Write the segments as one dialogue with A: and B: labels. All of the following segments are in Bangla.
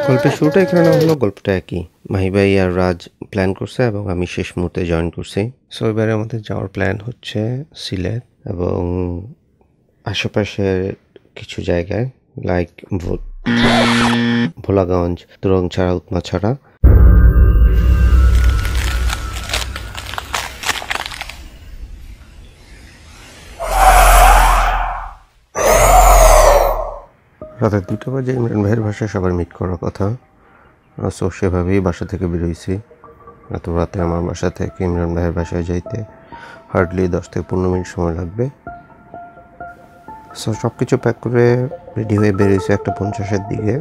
A: গল্পের শুরুটা এখানে হলো, গল্পটা একই। মাহি ভাই আর রাজ প্ল্যান করছে এবং আমি শেষ মুহূর্তে জয়েন করছি। সো এবারে আমাদের যাওয়ার প্ল্যান হচ্ছে সিলেট এবং আশেপাশের কিছু জায়গায়, লাইক ভোলাগঞ্জ, তুরংছড়া, উৎমাছড়া। রাতের 2টা বাজে ইমরান ভাইয়ের বাসায় সবার মিট করার কথা। সো সেভাবেই বাসা থেকে বেরোইছি। এত রাতে আমার বাসা থেকে ইমরান ভাইয়ের বাসায় যাইতে হার্ডলি 10 থেকে 15 মিনিট সময় লাগবে। সো সব কিছু প্যাক করে রেডি হয়ে বেরিয়েছি 1:50-এর দিকে।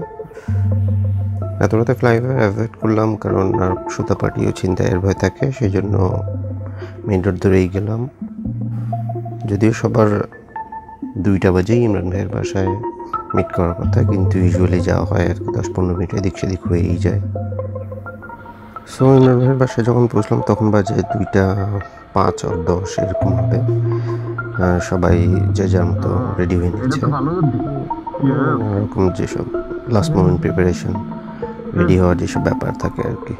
A: এত রাতে ফ্লাইওভার অ্যাভয়েড করলাম, কারণ আর সুতা পাটিও ছিনতাইয়ের ভয় থাকে, সেই জন্য মেইন রোড ধরেই গেলাম। যদিও সবার 2টা বাজেই ইমরান ভাইয়ের বাসায় মিট করার কথা, কিন্তু ইউজুয়ালি যাওয়া হয় আর কি 10-15 মিনিট এদিক সেদিক হয়েই যায়। সো ইমরান ভাইয়ের বাসায় যখন পৌঁছলাম তখন বাজে 2:05 or 10 এরকম হবে। সবাই যে যার মতো রেডি হয়ে নিচ্ছে, এরকম যেসব লাস্ট মোমেন্ট প্রিপারেশন, রেডি হওয়ার যেসব ব্যাপার থাকে আর কি।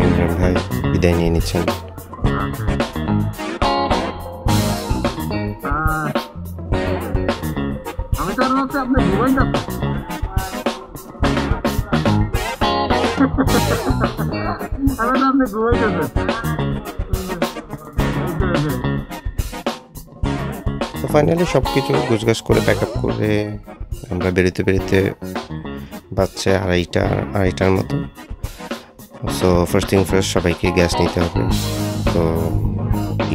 A: ইমরান ভাই বিদায় নিয়ে নিচ্ছেন।
B: আপনি দুবাই যাচ্ছেন? আমি তো আপনি দুবাই যাচ্ছেন।
A: তো ফাইনালি সব কিছু গোছগাছ করে প্যাক আপ করে আমরা বেরোতে বেরোতে বাজছে 2:30-2:30টার মতো। সো ফার্স্ট থিং ফার্স্ট, সবাইকে গ্যাস নিতে হবে। তো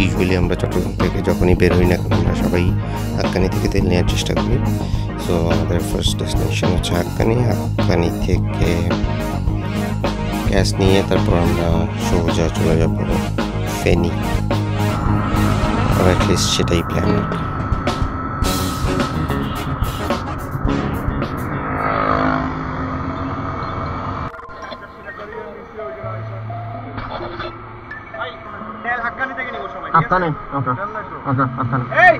A: ইউজুয়ালি আমরা চট্টগ্রাম থেকে যখনই বের হই না কেন আমরা সবাই হাক্কানি থেকে তেল নেওয়ার চেষ্টা করি। সো আমাদের ফার্স্ট ডেস্টিনেশন হচ্ছে হাক্কানি থেকে গ্যাস নিয়ে তারপর আমরা সোজা চলে যাব ফেনী, আর অ্যাটলিস্ট সেটাই প্ল্যান।
B: হাক্কানি, ওকে ওকে, হাক্কানি। এই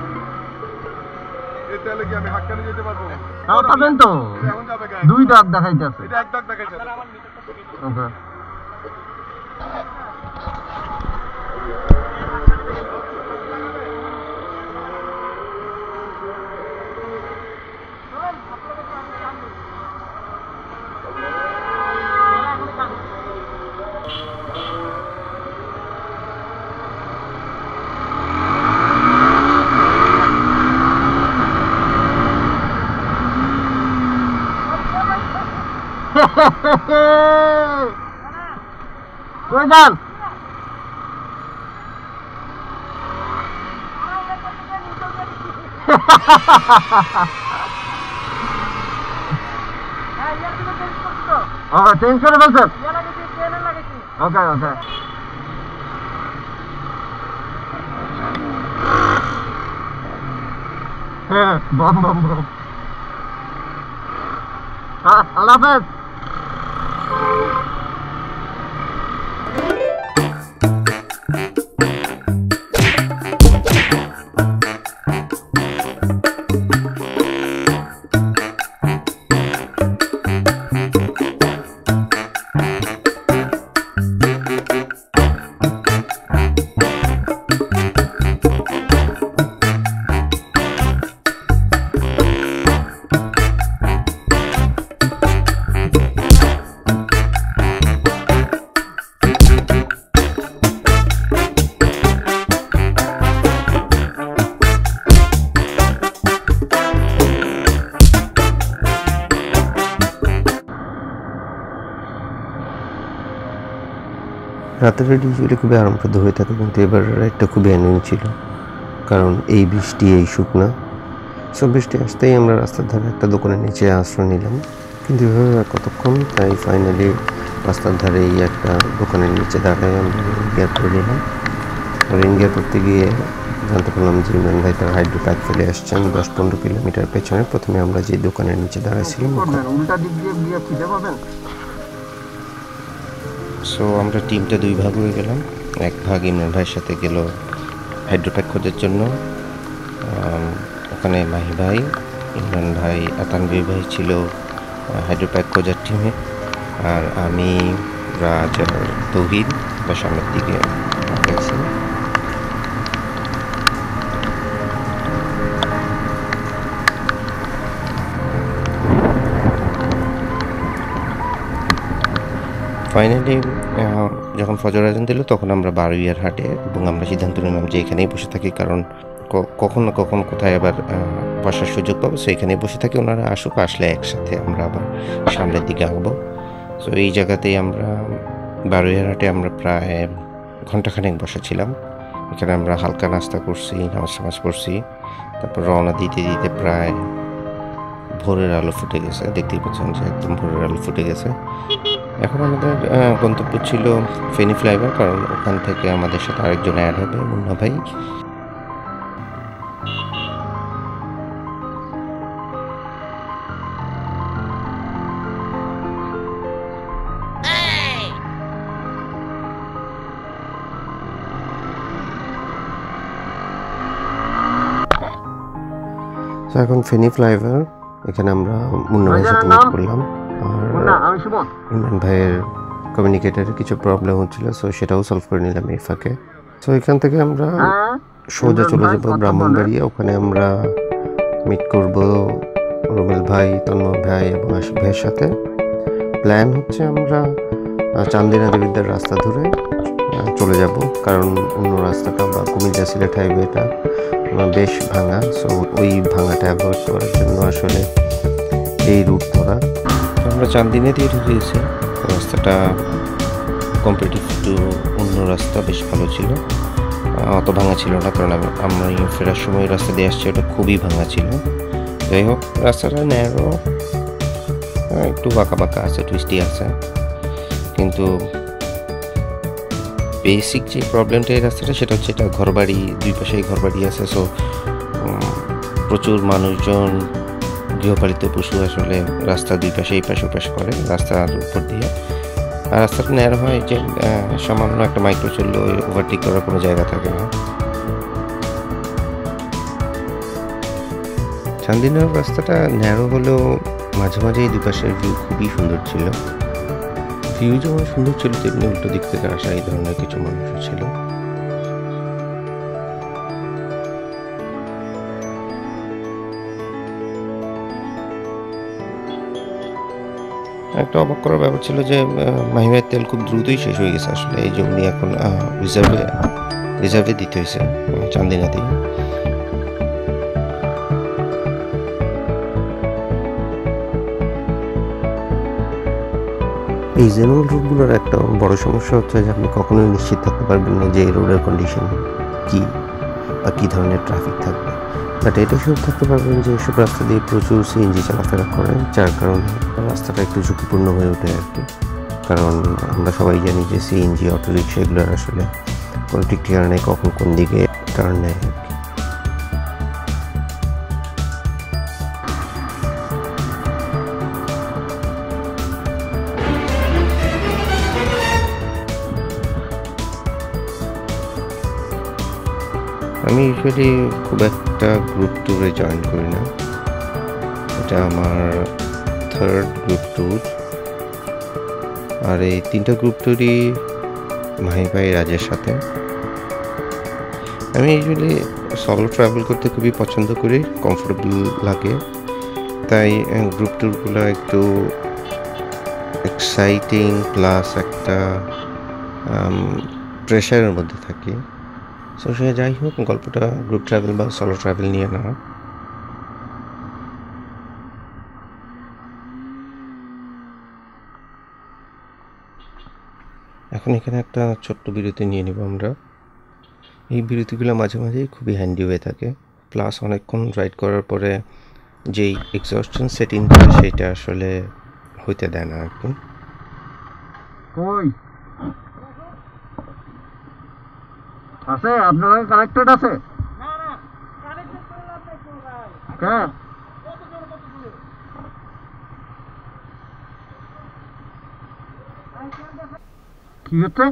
B: তাহলে কি আমি হাক্কানি যেতে পারবো? তাও পাবেন তো। এখন যাবে গায় 2 দাগ দেখাইতেছে। এটা 1 দাগ দেখাইতেছে। ওকে। কই যান? চেঞ্জ করে বলছেন? ওকে ওকে। হ্যাঁ, বম বম বম। আল্লাহ হাফেজ।
A: রাতের রাইড ইউজুয়ালি খুবই আরামপ্রদ হয়ে থাকে, কিন্তু এবার রাইডটা খুবই অ্যানোয়িং ছিল, কারণ এই বৃষ্টি এই শুকনা। সব বৃষ্টি আসতেই আমরা রাস্তার ধারে একটা দোকানের নিচে আশ্রয় নিলাম, কিন্তু এভাবে আর কতক্ষণ, তাই ফাইনালি রাস্তার ধারে এই একটা দোকানের নিচে দাঁড়ায় আমরা রেইন গিয়ার করে নিলাম। রেইন গিয়ার করতে গিয়ে জানতে পারলাম যে ইমরান ভাই তার হাইড্রো প্যাক ফেলে আসছেন 10-15 কিলোমিটার পেছনে। প্রথমে আমরা যে দোকানের নিচে দাঁড়াইছিলাম,
B: উল্টা দিক দিয়ে গিয়ে খুঁজে পাবেন।
A: সো আমরা টিমটা 2 ভাগ হয়ে গেলাম। এক ভাগ ইমরান ভাইয়ের সাথে গেল হাইড্রোপ্যাক খোঁজার জন্য। ওখানে মাহি ভাই, ইমরান ভাই, তানভীর ভাই ছিল হাইড্রোপ্যাক খোঁজার টিমে, আর আমি, রাজ আর তৌহিদ বা সামনের দিকে গেছি। ফাইনালি যখন ফজর আজান দিল তখন আমরা বারুইয়ার হাটে, এবং আমরা সিদ্ধান্ত নিলাম যে এখানেই বসে থাকি, কারণ কখন না কখন কোথায় আবার বসার সুযোগ পাবো, সো এখানেই বসে থাকি। ওনারা আসুক, আসলে একসাথে আমরা আবার সামনের দিকে আঁকবো। সো এই জায়গাতেই আমরা বারুইয়ার হাটে আমরা প্রায় ঘন্টাখানেক বসেছিলাম। এখানে আমরা হালকা নাস্তা করছি, নামাজ পড়ছি, তারপর রওনা দিতে দিতে প্রায় ভোরের আলো ফুটে গেছে। দেখতেই পাচ্ছেন যে একদম ভোরের আলো ফুটে গেছে। এখন আমাদের গন্তব্য ছিল ফেনী ফ্লাইওভার, কারণ ওখান থেকে আমাদের সাথে আরেকজন অ্যাড হবে, মুন্না ভাই। এখন ফেনী ফ্লাইওভার, এখানে আমরা মুন্না ভাইয়ের সাথে মিট করলাম। আর ইমরান ভাইয়ের কমিউনিকেটারে কিছু প্রবলেম হচ্ছিল, সো সেটাও সলভ করে নিলাম এই ফাঁকে। সো এখান থেকে আমরা সোজা চলে যাব ব্রাহ্মণবাড়িয়া। ওখানে আমরা মিট করব রুমেল ভাই, তন্ময় ভাই এবং আশিক ভাইয়ের সাথে। প্ল্যান হচ্ছে আমরা চান্দিনা দেবীদের রাস্তা ধরে চলে যাব, কারণ অন্য রাস্তাটা বা কুমিল্লা সিলেট হাইওয়েটা বেশ ভাঙা। সো ওই ভাঙাটা অ্যাভয়েড করার জন্য আসলে এই রুট ধরা। আমরা চান্দিনা দিয়ে ঢুকেছি। রাস্তাটা কম্পারেটিভ টু অন্য রাস্তা বেশ ভালো ছিল, অত ভাঙা ছিল না, কারণ আমি ফেরার সময় রাস্তা দিয়ে আসছি, ওটা খুবই ভাঙা ছিল। যাই হোক, রাস্তাটা ন্যারো, একটু বাঁকা বাঁকা আছে, টুইস্টি আছে, কিন্তু বেসিক যে প্রবলেমটা এই রাস্তাটা সেটা হচ্ছে এটা ঘরবাড়ি, দুই পাশেই ঘরবাড়ি আছে। সো প্রচুর মানুষজন, গৃহপালিত পশু আসলে রাস্তা দুই পাশে এই পাশে ওপাশ করে রাস্তার উপর দিয়ে। আর রাস্তাটা ন্যারো হয় যে সামান্য একটা মাইক্রো চললেও ওভারটেক করার কোনো জায়গা থাকে না। চান্দিনার রাস্তাটা ন্যারো হলেও মাঝে মাঝে এই দুপাশের ভিউ খুবই সুন্দর ছিল। ভিউ যেমন সুন্দর ছিল, তেমনি উল্টো দিক থেকে আসা এই ধরনের কিছু মানুষও ছিল। একটা অবাক করার ব্যাপার ছিল যে মাহিমের তেল খুব দ্রুতই শেষ হয়ে গেছে আসলে, এই যে উনি এখন রিজার্ভে দিতে হয়েছে চান্দিনাতেই। এই জেনারেল রোডগুলোর একটা বড় সমস্যা হচ্ছে যে আপনি কখনোই নিশ্চিত থাকতে পারবেন না যে এই রোডের কন্ডিশন কী বা কী ধরনের ট্রাফিক থাকবে। বাট এটা শুধু থাকতে পারবেন যে এসব রাস্তা দিয়ে প্রচুর সিএনজি চলাফেরা করে, যার কারণে রাস্তাটা একটু ঝুঁকিপূর্ণ হয়ে ওঠে আর কি। কারণ আমরা সবাই জানি যে সিএনজি, অটোরিক্সা এগুলোর আসলে কোনো ঠিক ঠিকানা নেই, কখন কোন দিকে টার্ন নেয় আর কি। আমি ইউজুয়ালি খুব একটা গ্রুপ ট্যুরে জয়েন করি না, এটা আমার 3rd গ্রুপ ট্যুর। আর এই 3টা গ্রুপ ট্যুরই মাহি ভাই, রাজের সাথে। আমি ইউজুয়ালি সলো ট্রাভেল করতে খুবই পছন্দ করি, কমফোর্টেবল লাগে, তাই গ্রুপ ট্যুরগুলো একটু এক্সাইটিং প্লাস একটা প্রেশারের মধ্যে থাকি। সো সে যাই হোক, গল্পটা গ্রুপ ট্রাভেল বা সলো ট্রাভেল নিয়ে না। এখন এখানে একটা ছোট্ট বিরতি নিয়ে নিব আমরা। এই বিরতিগুলো মাঝে মাঝেই খুবই হ্যান্ডি হয়ে থাকে, প্লাস অনেকক্ষণ রাইড করার পরে যেই এক্সস্টন সেট ইন করে সেটা আসলে হইতে দেয় না আর কি।
B: আছে আপনার কানেক্টেড আছে? হ্যাঁ, কি হচ্ছে?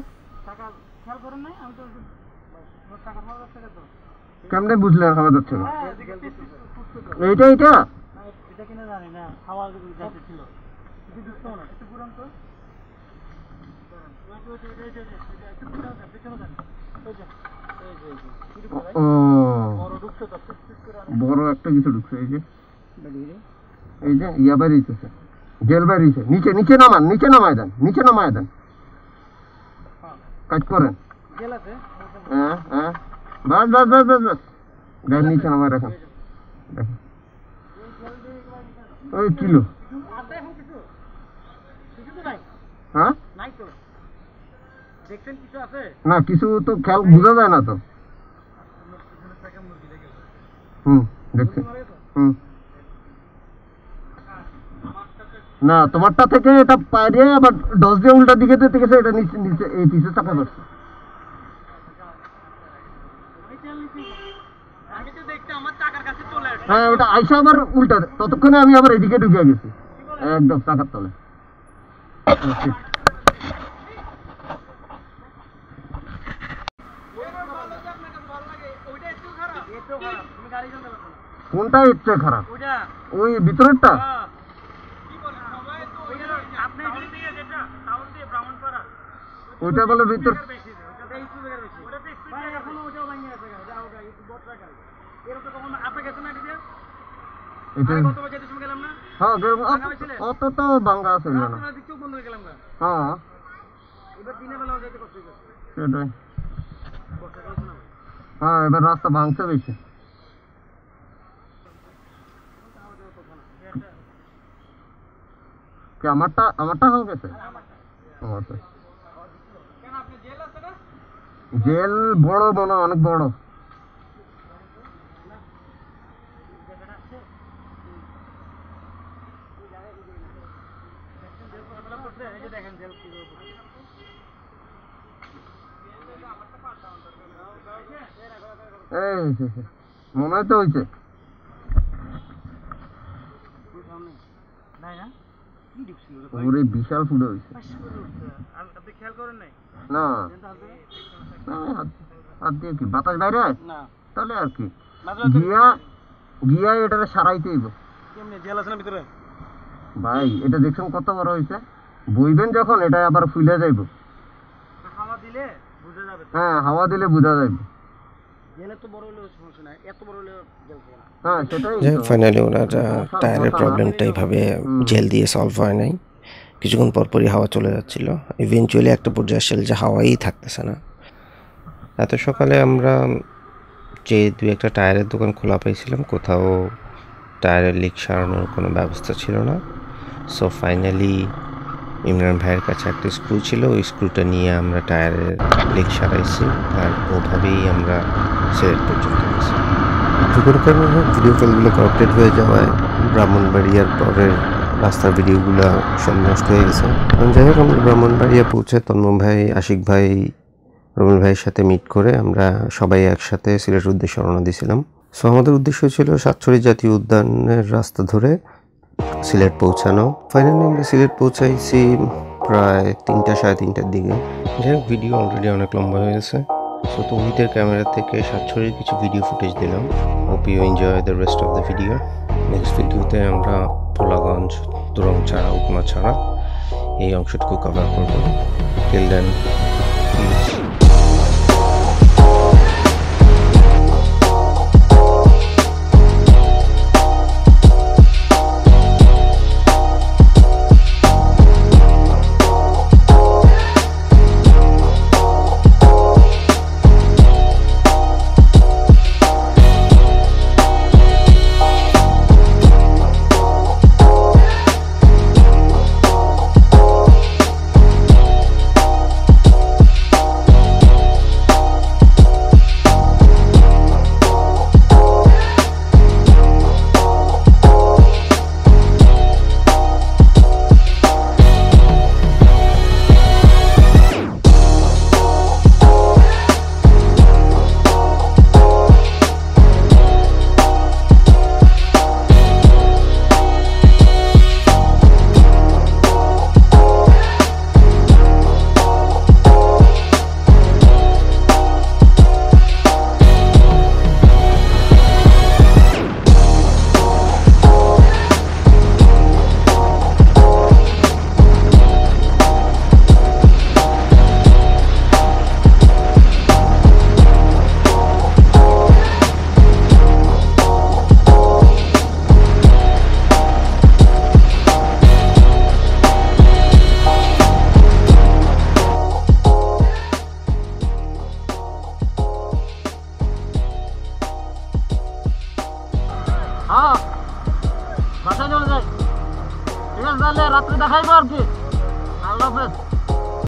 B: কেমনে বুঝলে খাওয়া যাচ্ছে না? এইটা এইটা ও বড় একটা কিছু ঢুকছে। এই যে ইয়া বেরিয়েছে, জেল বেরিয়েছে। নিচে নিচে নামান, নিচে নামায় দেন, নিচে নামায় দেন, কাজ করেন। হ্যাঁ হ্যাঁ, বাস বাস বাস বাস বাস, গাড়ি নিচে নামায় রাখেন। ওই কিলো হ্যাঁ না, কিছু তো খেয়াল বোঝা যায় না তো। দেখছি। না, তোমারটা থেকে এটা পায়ে আবার 10 দিয়ে উল্টা দিকে দিতে গেছে, এটা নিচে নিচে এই পিছে চাপা পড়ছে। হ্যাঁ, ওটা আইসা আবার উল্টা, ততক্ষণে আমি আবার এদিকে ঢুকে গেছি একদম চাকার তলে। কোনটা এর চেয়ে খারাপ? ওই ভিতরেরটা? ওইটা বলে ভিতর। অত তো ভাঙ্গা আছে না। হ্যাঁ সেটাই। হ্যাঁ, এবার রাস্তা ভাঙছে বেশি। আমারটা হয়ে গেছে। জেল বড় মনে, অনেক বড়। মনে হয় তো হয়েছে। ওরে বিশাল ফুটে হয়েছে। না হাত দিয়ে কি বাতাস বাইরে হয়? তাহলে আর কি গিয়া এটা সারাইতে হইব ভাই। এটা দেখছেন কত বড় হয়েছে? বইবেন যখন এটা আবার ফুলে যাইব। হ্যাঁ, হাওয়া দিলে বোঝা যাইব।
A: ফাইনালি ওনারা টায়ারের প্রবলেমটা এইভাবে জেল দিয়ে সলভ হয় নাই। কিছুক্ষণ পরপরই হাওয়া চলে যাচ্ছিল। ইভেনচুয়ালি একটা পর্যায়ে আসলে যে হাওয়াই থাকতেছে না। এত সকালে আমরা যে 2-1টা টায়ারের দোকান খোলা পাইছিলাম, কোথাও টায়ারের লিক সারানোর কোনো ব্যবস্থা ছিল না। সো ফাইনালি ইমরান ভাইয়ের কাছে একটা স্ক্রু ছিল, ওই স্ক্রুটা নিয়ে আমরা টায়ারের লিক সারাইছি। আর ওভাবেই আমরা সিলেট পর্যন্ত গেছি। কোনো কারণে ভিডিও কলগুলো কানেক্টেড হয়ে যাওয়ায় ব্রাহ্মণবাড়িয়ার পরের রাস্তার ভিডিওগুলো সব নষ্ট হয়ে গেছে। যাই হোক, আমরা ব্রাহ্মণবাড়িয়া পৌঁছে তন্ময় ভাই, আশিক ভাই, রুবেল ভাইয়ের সাথে মিট করে আমরা সবাই একসাথে সিলেটের উদ্দেশ্যে রওনা দিয়েছিলাম। সো আমাদের উদ্দেশ্য ছিল সাতছড়ি জাতীয় উদ্যানের রাস্তা ধরে সিলেট পৌঁছানো। ফাইনালি আমরা সিলেট পৌঁছাইছি প্রায় 3টা সাড়ে 3টার দিকে। যাই হোক, ভিডিও অলরেডি অনেক লম্বা হয়ে গেছে। সো তৌহিদের ক্যামেরা থেকে সাতছড়ির কিছু ভিডিও ফুটেজ দিলাম। Hope you enjoy the rest of the video. Next ভিডিওতে আমরা ভোলাগঞ্জ, তুরংছাড়া, উপমাছাড়া এই অংশটুকু কভার করব। টিল দেন, প্লিজ
B: তাহলে রাত্রে দেখাইবো আর কি। আল্লাহ হাফেজ।